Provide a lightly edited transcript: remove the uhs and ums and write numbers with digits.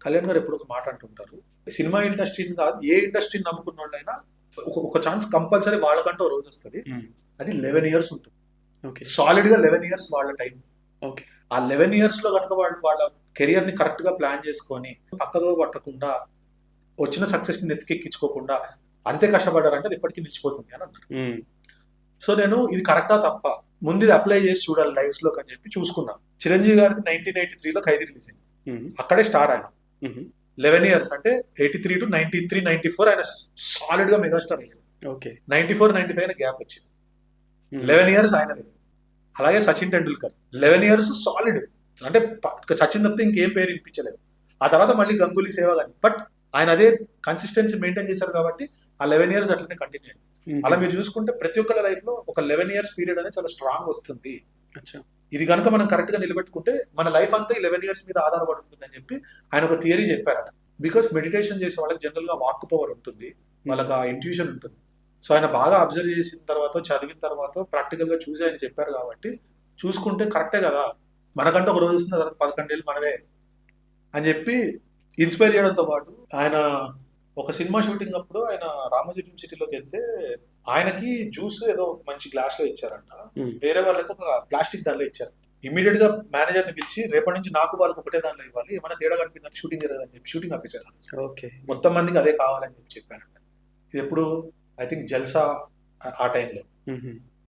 కళ్యాణ్ గారు ఎప్పుడు ఒక మాట అంటుంటారు, సినిమా ఇండస్ట్రీని కాదు ఏ ఇండస్ట్రీని నమ్ముకున్న వాళ్ళైనా ఒక ఛాన్స్ కంపల్సరీ వాళ్ళకంటూ ఓ రోజు వస్తుంది. అది 11 ఇయర్స్ ఉంటుంది. సాలిడ్ గా 11 ఇయర్స్ వాళ్ళ టైం. ఆ 11 ఇయర్స్ లో కనుక వాళ్ళు వాళ్ళ కెరియర్ ని కరెక్ట్ గా ప్లాన్ చేసుకొని పక్కదో పట్టకుండా వచ్చిన సక్సెస్ ని నెత్తికెక్కించుకోకుండా అంతే కష్టపడ్డారంటే అది ఎప్పటికీ నిలిచిపోతుంది అని అంటారు. సో నేను ఇది కరెక్టా తప్ప ముందు ఇది అప్లై చేసి చూడాలి లైఫ్ లో అని చెప్పి చూసుకున్నాను. చిరంజీవి గారిది 1983లో ఖైదీ రిలీజ్ అయింది. అక్కడే స్టార్ ఆయన. 11 ఇయర్స్ అంటే 83 to 93, 94 ఆయన సాలిడ్ గా మెగాస్టార్ అయ్యారు. 94, 95 గ్యాప్ వచ్చింది. 11 ఇయర్స్ ఆయనది. అలాగే సచిన్ టెండూల్కర్ 11 ఇయర్స్ సాలిడ్, అంటే సచిన్ తప్పితే ఇంకేం పేరు వినిపించలేదు. ఆ తర్వాత మళ్ళీ గంగూలీ సేవగ్ అని, బట్ ఆయన అదే కన్సిస్టెన్సీ మెయింటైన్ చేశారు కాబట్టి ఆ 11 ఇయర్స్ అట్లనే కంటిన్యూ అయింది. అలా మీరు చూసుకుంటే ప్రతి ఒక్కరి లైఫ్ లో ఒక 11 ఇయర్స్ పీరియడ్ అనేది చాలా స్ట్రాంగ్ వస్తుంది. ఇది కనుక మనం కరెక్ట్ గా నిలబెట్టుకుంటే మన లైఫ్ అంతా 11 ఇయర్స్ మీద ఆధారపడి ఉంటుందని చెప్పి ఆయన ఒక థియరీ చెప్పారట. బికాస్ మెడిటేషన్ చేసే వాళ్ళకి జనరల్ గా వాక్ పవర్ ఉంటుంది, వాళ్ళకి ఆ ఇంట్యూషన్ ఉంటుంది. సో ఆయన బాగా అబ్జర్వ్ చేసిన తర్వాత, చదివిన తర్వాత, ప్రాక్టికల్ గా చూసి ఆయన చెప్పారు కాబట్టి చూసుకుంటే కరెక్టే కదా, మనకంటే ఒక రోజు వస్తుంది, తర్వాత 11 ఏళ్ళు మనమే అని చెప్పి ఇన్స్పైర్ చేయడంతో పాటు ఆయన ఒక సినిమా షూటింగ్ అప్పుడు ఆయన రామోజీ ఫిల్మ్ సిటీలోకి వెళ్తే ఆయనకి జ్యూస్ ఏదో మంచి గ్లాస్ లో ఇచ్చారంట, వేరే వాళ్ళకి ఒక ప్లాస్టిక్ దానిలో ఇచ్చారు. ఇమీడియట్ గా మేనేజర్ ని పిలిచి రేపటి నుంచి నాకు వాళ్ళకి ఒకటే దానిలో ఇవ్వాలి, ఏమైనా తేడా కనిపిందని షూటింగ్ జరగదని చెప్పి షూటింగ్ ఆపేశారు. మొత్తం మందికి అదే కావాలని చెప్పి చెప్పారంట. ఇది ఎప్పుడు ఐ థింక్ జల్సా ఆ టైంలో.